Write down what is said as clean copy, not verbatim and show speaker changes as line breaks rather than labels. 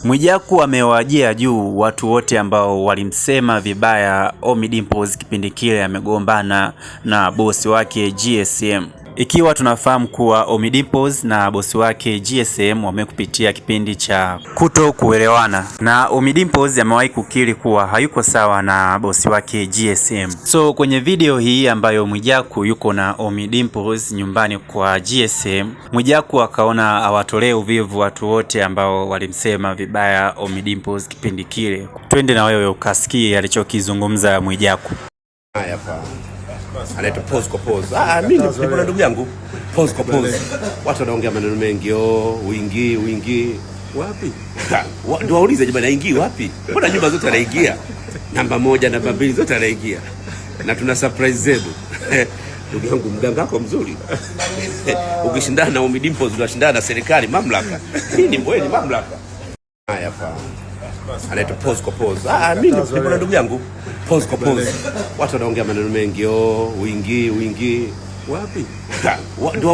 Mwijaku amewajia juu watu wote ambao walimsema vibaya Ommy Dimpoz kipindi kile amegombana na bosi wake GSM. Ikiwa tunafahamu kuwa Ommy Dimpoz na bosi wake GSM wamekupitia kipindi cha kuto kuelewana, na Ommy Dimpoz amewahi kukiri kuwa hayuko sawa na bosi wake GSM. So kwenye video hii ambayo Mwijaku yuko na Ommy Dimpoz nyumbani kwa GSM, Mwijaku akaona awatolee uvivu watu wote ambao walimsema vibaya Ommy Dimpoz kipindi kile. Twende na wewe ukasikie alichokizungumza Mwijaku.
Haya pa. Anaitwa pose kwa pose. Mimi nipo na ndugu yangu. Pose kwa pose. Watu wanaongea maneno mengi, wingi. Wapi? Ndio waulize jamani, anaingia wapi? Mbona nyumba zote anaingia? Namba 1, namba 2 zote anaingia. Na tuna surprise zetu. Ndugu yangu, mganga wako mzuri. Ukishindana na Ommy Dimpoz unashindana na serikali, mamlaka. Hii ni mbweni mamlaka. Haya pa. Anaitwa pose kwa pose. Mimi nipo na ndugu yangu. Pose kwa pose. Watu wanaongea maneno mengi, wingi. Wapi? Ndio